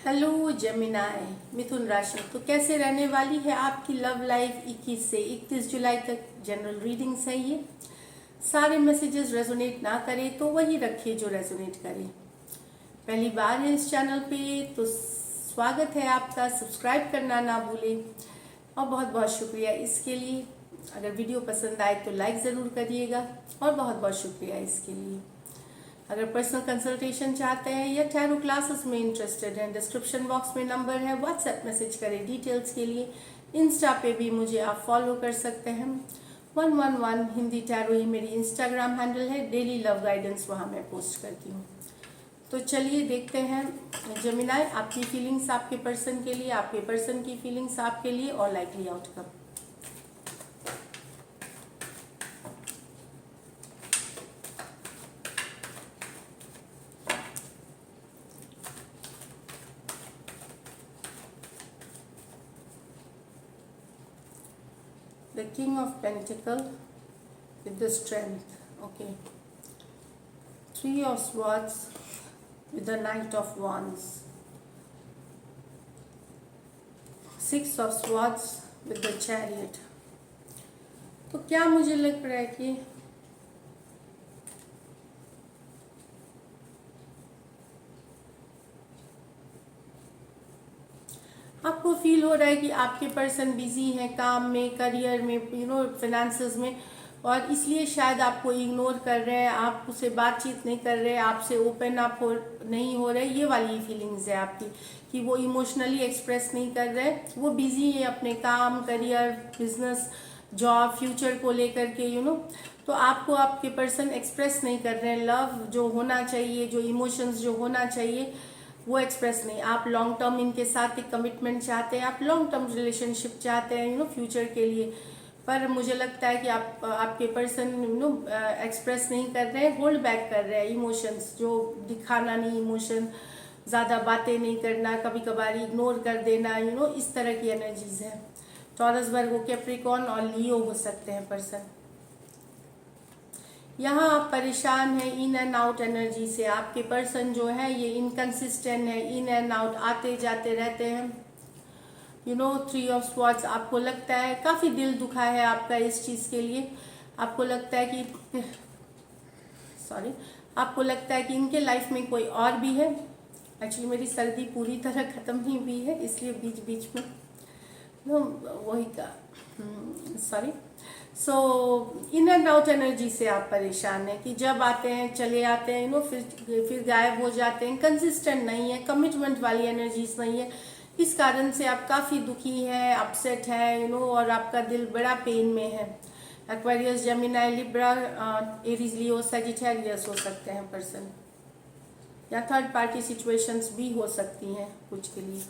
Hello Gemini मिथुन राशि। तो कैसे रहने वाली है आपकी लव लाइफ 21 से 31 जुलाई तक। जनरल रीडिंग्स है ये। सारे मैसेजेस रेजोनेट ना करें तो वही रखिए जो रेजोनेट करे। पहली बार है इस चैनल पे तो स्वागत है आपका। सब्सक्राइब करना ना भूलें और बहुत बहुत शुक्रिया इसके लिए। अगर वीडियो पसंद आए तो लाइक ज़रूर करिएगा और बहुत बहुत शुक्रिया इसके लिए। अगर पर्सनल कंसल्टेशन चाहते हैं या टैरो क्लासेस में इंटरेस्टेड हैं, डिस्क्रिप्शन बॉक्स में नंबर है, व्हाट्सएप मैसेज करें डिटेल्स के लिए। इंस्टा पे भी मुझे आप फॉलो कर सकते हैं। 111 हिंदी टैरो ही मेरी इंस्टाग्राम हैंडल है। डेली लव गाइडेंस वहाँ मैं पोस्ट करती हूँ। तो चलिए देखते हैं जेमिनाई, आपकी फीलिंग्स आपके पर्सन के लिए, आपके पर्सन की फीलिंग्स आपके लिए और likely outcome. The King of Pentacles with the Strength. Okay. 3 of Swords with the Knight of Wands. 6 of Swords with the Chariot. तो क्या मुझे लग रहा है कि आपको फील हो रहा है कि आपके पर्सन बिजी हैं काम में, करियर में, फाइनेंसेस में, और इसलिए शायद आपको इग्नोर कर रहे हैं, आप उससे बातचीत नहीं कर रहे, आपसे ओपन अप नहीं हो रहे। ये वाली फीलिंग्स है आपकी कि वो इमोशनली एक्सप्रेस नहीं कर रहे, वो बिजी है अपने काम, करियर, बिजनेस, जॉब, फ्यूचर को लेकर के। तो आपको आपके पर्सन एक्सप्रेस नहीं कर रहे हैं। लव जो होना चाहिए, जो इमोशंस जो होना चाहिए वो एक्सप्रेस नहीं। आप लॉन्ग टर्म इनके साथ एक कमिटमेंट चाहते हैं, आप लॉन्ग टर्म रिलेशनशिप चाहते हैं फ्यूचर के लिए, पर मुझे लगता है कि आपके पर्सन एक्सप्रेस नहीं कर रहे हैं, होल्ड बैक कर रहे हैं इमोशंस, जो दिखाना नहीं, इमोशन ज़्यादा बातें नहीं करना, कभी कभार इग्नोर कर देना, इस तरह की एनर्जीज है। टॉरस, वर्गो, कैप्रिकॉर्न और लियो हो सकते हैं पर्सन। यहाँ आप परेशान हैं इन एंड आउट एनर्जी से। आपके पर्सन जो है ये इनकंसिस्टेंट है, इन एंड आउट आते जाते रहते हैं। 3 ऑफ स्वॉर्ड्स, आपको लगता है काफ़ी दिल दुखा है आपका इस चीज़ के लिए। आपको लगता है कि आपको लगता है कि इनके लाइफ में कोई और भी है। एक्चुअली मेरी सर्दी पूरी तरह ख़त्म नहीं हुई है, इसलिए बीच बीच में वही का सो इन एंड आउट एनर्जी से आप परेशान हैं कि जब आते हैं चले आते हैं, फिर गायब हो जाते हैं, कंसिस्टेंट नहीं है, कमिटमेंट वाली एनर्जीज नहीं है। इस कारण से आप काफ़ी दुखी हैं, अपसेट हैं, और आपका दिल बड़ा पेन में है। एक्वेरियस, जेमिनाई, लिब्रा, एरीज, लियो, सजिटेरियस हो सकते हैं पर्सन, या थर्ड पार्टी सिचुएशंस भी हो सकती हैं कुछ के लिए।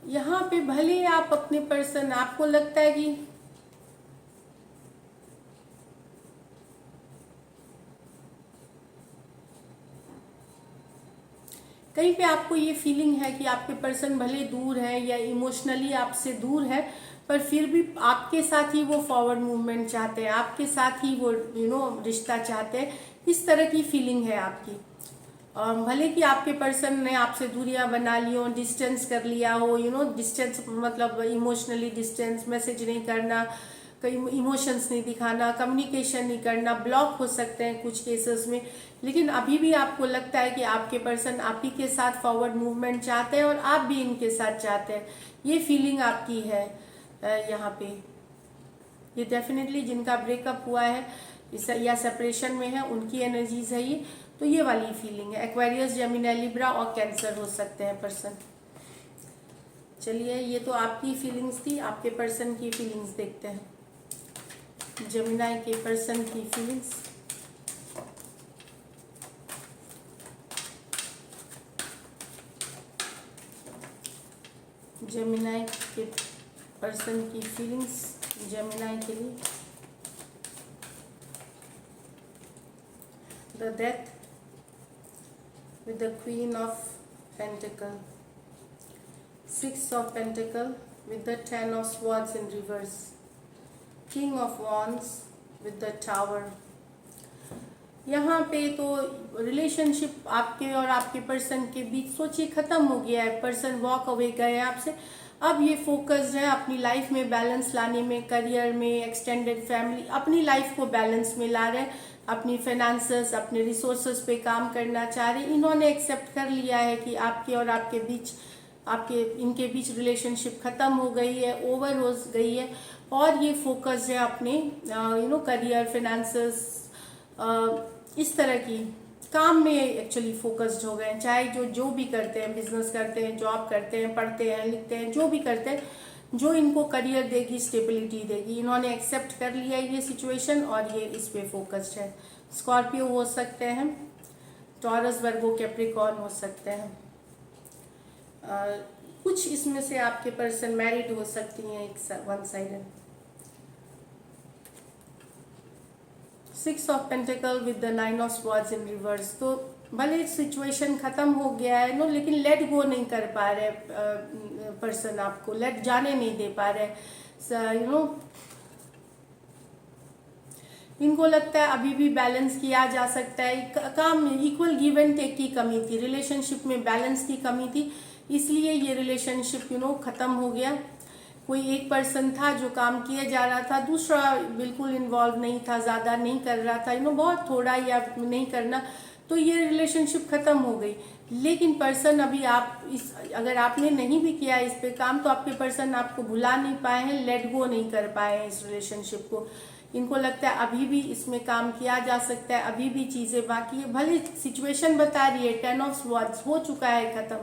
यहाँ पे भले आप अपने पर्सन, आपको लगता है कि कहीं पे आपको ये फीलिंग है कि आपके पर्सन भले दूर है या इमोशनली आपसे दूर है, पर फिर भी आपके साथ ही वो फॉरवर्ड मूवमेंट चाहते हैं, आपके साथ ही वो रिश्ता चाहते हैं। इस तरह की फीलिंग है आपकी। भले कि आपके पर्सन ने आपसे दूरियां बना ली हो, डिस्टेंस कर लिया हो, डिस्टेंस मतलब इमोशनली डिस्टेंस, मैसेज नहीं करना, कई इमोशंस नहीं दिखाना, कम्युनिकेशन नहीं करना, ब्लॉक हो सकते हैं कुछ केसेस में। लेकिन अभी भी आपको लगता है कि आपके पर्सन आप ही के साथ फॉरवर्ड मूवमेंट चाहते हैं और आप भी इनके साथ चाहते हैं। ये फीलिंग आपकी है यहाँ पे। ये डेफिनेटली जिनका ब्रेकअप हुआ है या सेपरेशन में है उनकी एनर्जीज है ये। तो ये वाली फीलिंग है। एक्वेरियस, जेमिनी, लिब्रा और कैंसर हो सकते हैं पर्सन। चलिए, ये तो आपकी फीलिंग्स थी। आपके पर्सन की फीलिंग्स देखते हैं। जेमिनी के पर्सन की फीलिंग्स। जेमिनी के पर्सन की फीलिंग्स जेमिनी के लिए। The death with the Queen of Pentacle, 6 of Pentacle with the 10 of Swords in reverse, king of wands with the tower. यहाँ पे तो रिलेशनशिप आपके और आपके पर्सन के बीच सोचिए खत्म हो गया है, पर्सन वॉक अवे गए हैं आपसे। अब ये फोकस्ड है अपनी लाइफ में बैलेंस लाने में, करियर में, एक्सटेंडेड फैमिली, अपनी लाइफ को बैलेंस में ला रहे हैं, अपनी फाइनेंसेस, अपने रिसोर्सेज पे काम करना चाह रहे हैं। इन्होंने एक्सेप्ट कर लिया है कि आपके और आपके बीच, इनके बीच रिलेशनशिप खत्म हो गई है, ओवर हो गई है, और ये फोकस्ड है अपने करियर, फाइनेंसेस, इस तरह की काम में एक्चुअली फोकस्ड हो गए हैं। चाहे जो भी करते हैं, बिजनेस करते हैं, जॉब करते हैं, पढ़ते हैं, लिखते हैं, जो भी करते हैं, जो इनको करियर देगी, स्टेबिलिटी देगी, इन्होंने एक्सेप्ट कर लिया ये सिचुएशन और ये इस पे फोकस्ड है। स्कॉर्पियो हो सकते हैं, टॉरस, वर्गो, कैप्रिकॉर्न हो सकते हैं। कुछ इसमें से आपके पर्सन मैरिड हो सकती हैं, एक one sided. 6 of pentacle with the 9 of swords in reverse. तो भले सिचुएशन खत्म हो गया है लेकिन लेट गो नहीं कर पा रहे पर्सन, आपको लेट जाने नहीं दे पा रहे इनको लगता है अभी भी बैलेंस किया जा सकता है। काम में इक्वल गिव एंड टेक की कमी थी, रिलेशनशिप में बैलेंस की कमी थी, इसलिए ये रिलेशनशिप खत्म हो गया। कोई एक पर्सन था जो काम किया जा रहा था, दूसरा बिल्कुल इन्वॉल्व नहीं था, ज़्यादा नहीं कर रहा था, बहुत थोड़ा या नहीं करना, तो ये रिलेशनशिप खत्म हो गई। लेकिन पर्सन अभी अगर आपने नहीं भी किया इस पे काम, तो आपके पर्सन आपको भुला नहीं पाए हैं, लेट गो नहीं कर पाए हैं इस रिलेशनशिप को। इनको लगता है अभी भी इसमें काम किया जा सकता है, अभी भी चीज़ें बाकी है। भले सिचुएशन बता रही है 10 ऑफ स्वॉर्ड्स हो चुका है खत्म,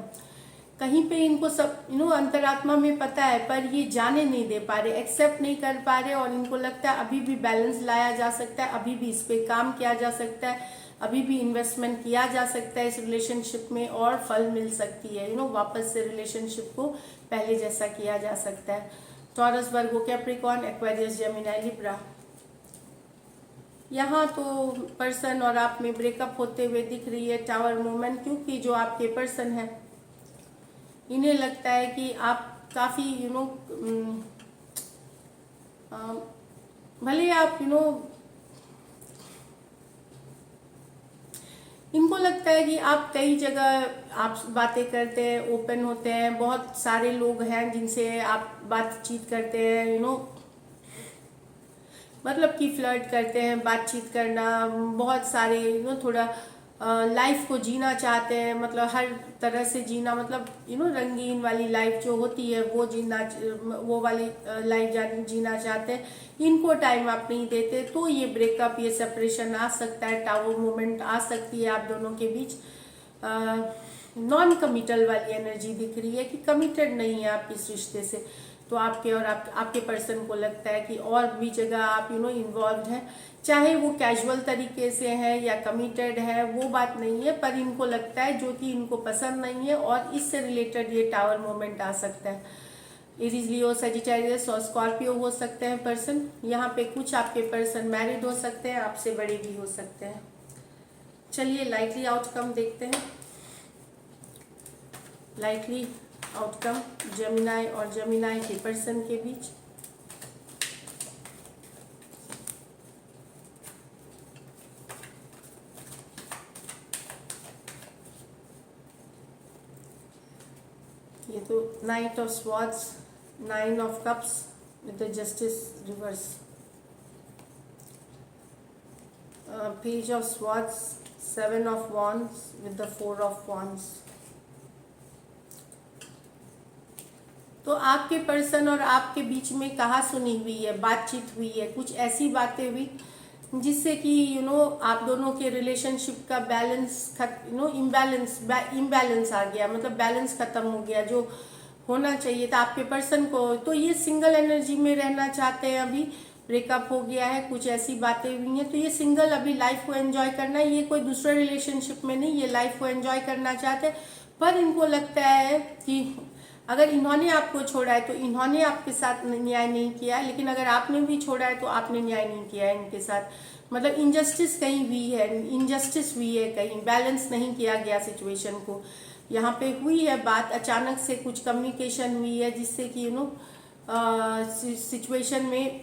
कहीं पे इनको सब अंतरात्मा में पता है, पर ये जाने नहीं दे पा रहे, एक्सेप्ट नहीं कर पा रहे, और इनको लगता है अभी भी बैलेंस लाया जा सकता है, अभी भी इस पे काम किया जा सकता है, अभी भी इन्वेस्टमेंट किया जा सकता है इस रिलेशनशिप में और फल मिल सकती है। वापस से रिलेशनशिप को पहले जैसा किया जा सकता है। टॉरस, वर्गो, कैप्रिकॉर्न, एक्वेरियस, जेमिनी, लिब्रा। यहाँ तो पर्सन और आप में ब्रेकअप होते हुए दिख रही है, टावर मूवमेंट, क्योंकि जो आपके पर्सन है इन्हें लगता है कि आप काफ़ी भले आप इनको लगता है कि आप कई जगह आप बातें करते हैं, ओपन होते हैं, बहुत सारे लोग हैं जिनसे आप बातचीत करते हैं, मतलब कि फ्लर्ट करते हैं, बातचीत करना, बहुत सारे थोड़ा लाइफ को जीना चाहते हैं, मतलब हर तरह से जीना, मतलब रंगीन वाली लाइफ जो होती है वो वाली लाइफ जीना चाहते हैं। इनको टाइम आप नहीं देते, तो ये ब्रेकअप, ये सेपरेशन आ सकता है, टावर मोमेंट आ सकती है आप दोनों के बीच। नॉन कमिटल वाली एनर्जी दिख रही है कि कमिटेड नहीं है आप इस रिश्ते से। तो आपके और आपके पर्सन को लगता है कि और भी जगह आप इन्वॉल्व हैं, चाहे वो कैजुअल तरीके से है या कमिटेड है, वो बात नहीं है, पर इनको लगता है जो कि इनको पसंद नहीं है, और इससे रिलेटेड ये टावर मोमेंट आ सकता है। एरीज, लियो, सजिटेरियस और स्कॉर्पियो हो सकते हैं पर्सन। यहाँ पे कुछ आपके पर्सन मैरिड हो सकते हैं, आपसे बड़े भी हो सकते हैं। चलिए लाइटली आउटकम देखते हैं। लाइटली आउटकम जेमिनी और जेमिनी के पर्सन के बीच। ये तो night of swords, 9 of cups with the justice reverse, page of swords, 7 of wands with the 4 of wands. तो आपके पर्सन और आपके बीच में कहा सुनी हुई है, बातचीत हुई है, कुछ ऐसी बातें हुई जिससे कि आप दोनों के रिलेशनशिप का बैलेंस इम्बैलेंस आ गया, मतलब बैलेंस खत्म हो गया जो होना चाहिए था आपके पर्सन को। तो ये सिंगल एनर्जी में रहना चाहते हैं, अभी ब्रेकअप हो गया है, कुछ ऐसी बातें हुई हैं, तो ये सिंगल अभी लाइफ को एंजॉय करना है, ये कोई दूसरे रिलेशनशिप में नहीं, ये लाइफ को एंजॉय करना चाहते हैं। पर इनको लगता है कि अगर इन्होंने आपको छोड़ा है तो इन्होंने आपके साथ न्याय नहीं किया है, लेकिन अगर आपने भी छोड़ा है तो आपने न्याय नहीं किया है इनके साथ, मतलब इनजस्टिस कहीं हुई है, इनजस्टिस हुई है, कहीं बैलेंस नहीं किया गया सिचुएशन को। यहाँ पे हुई है बात, अचानक से कुछ कम्युनिकेशन हुई है जिससे कि सिचुएशन में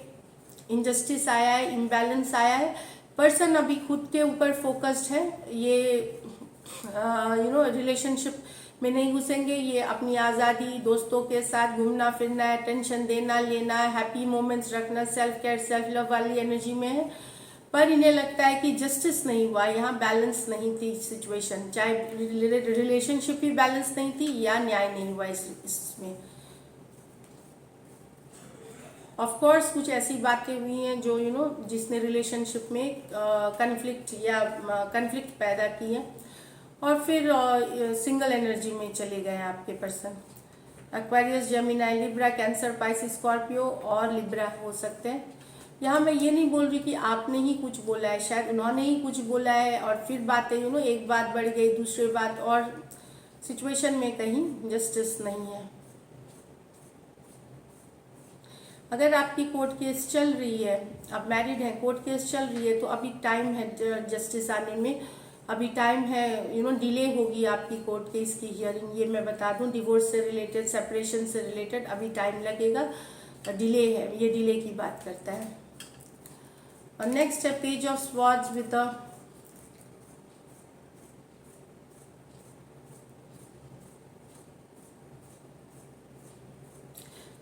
इनजस्टिस आया है, इम्बैलेंस आया है। पर्सन अभी खुद के ऊपर फोकस्ड है, ये रिलेशनशिप में नहीं घुसेंगे, ये अपनी आज़ादी, दोस्तों के साथ घूमना फिरना है, टेंशन देना लेना, हैप्पी मोमेंट्स रखना, सेल्फ केयर सेल्फ लव वाली एनर्जी में है। पर इन्हें लगता है कि जस्टिस नहीं हुआ, यहाँ बैलेंस नहीं थी सिचुएशन, चाहे रिलेशनशिप ही बैलेंस नहीं थी या न्याय नहीं हुआ इसमें। ऑफ कोर्स कुछ ऐसी बातें हुई हैं जो जिसने रिलेशनशिप में कन्फ्लिक्ट पैदा की है, और फिर सिंगल एनर्जी में चले गए आपके person. Aquarius, Gemini, Libra, cancer, Pisces, Scorpio और लिब्रा हो सकते हैं। यहाँ मैं ये नहीं बोल रही कि आपने ही कुछ बोला है, शायद उन्होंने ही कुछ बोला है और फिर बातें एक बात बढ़ गई, दूसरी बात, और सिचुएशन में कहीं जस्टिस नहीं है। अगर आपकी कोर्ट केस चल रही है, आप मैरिड हैं, कोर्ट केस चल रही है, तो अभी टाइम है जस्टिस आने में, अभी टाइम है। डिले होगी आपकी कोर्ट केस की हियरिंग, ये मैं बता दूं। डिवोर्स से रिलेटेड, सेपरेशन से रिलेटेड अभी टाइम लगेगा, डिले है, ये डिले की बात करता है। और नेक्स्ट है पेज ऑफ स्वॉर्ड्स विद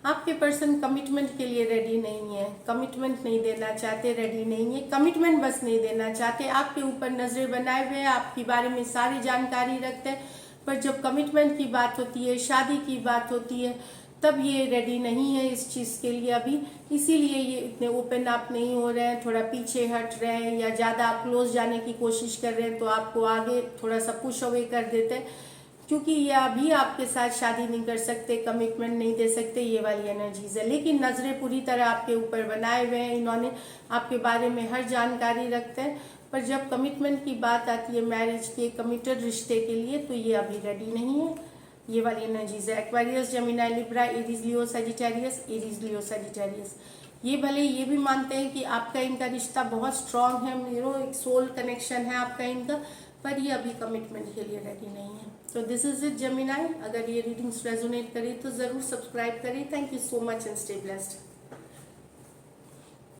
आपके पर्सन कमिटमेंट के लिए रेडी नहीं है, कमिटमेंट नहीं देना चाहते, रेडी नहीं है, कमिटमेंट बस नहीं देना चाहते, आपके ऊपर नजरें बनाए हुए हैं, आपके बारे में सारी जानकारी रखते हैं, पर जब कमिटमेंट की बात होती है, शादी की बात होती है, तब ये रेडी नहीं है इस चीज़ के लिए अभी। इसीलिए ये इतने ओपन अप नहीं हो रहे हैं, थोड़ा पीछे हट रहे हैं, या ज़्यादा आप क्लोज जाने की कोशिश कर रहे हैं तो आपको आगे थोड़ा सा पुश अवे कर देते हैं, क्योंकि ये अभी आपके साथ शादी नहीं कर सकते, कमिटमेंट नहीं दे सकते, ये वाली एनर्जीज है। लेकिन नज़रें पूरी तरह आपके ऊपर बनाए हुए हैं, इन्होंने आपके बारे में हर जानकारी रखते हैं, पर जब कमिटमेंट की बात आती है, मैरिज के कमिटेड रिश्ते के लिए, तो ये अभी रेडी नहीं है, ये वाली एनर्जीज है। एक्वेरियस, जेमिनाई, लिब्रा, एरीज, लियो, सजिटेरियस, एरीज, लियो, सजिटेरियस, ये भले ये भी मानते हैं कि आपका इनका रिश्ता बहुत स्ट्रांग है, एक सोल कनेक्शन है आपका इनका, पर ये अभी कमिटमेंट के लिए रेडी नहीं है। तो दिस इज इट जेमिनाई। अगर ये रीडिंग्स रेजोनेट करें तो ज़रूर सब्सक्राइब करें। Thank you so much and stay blessed.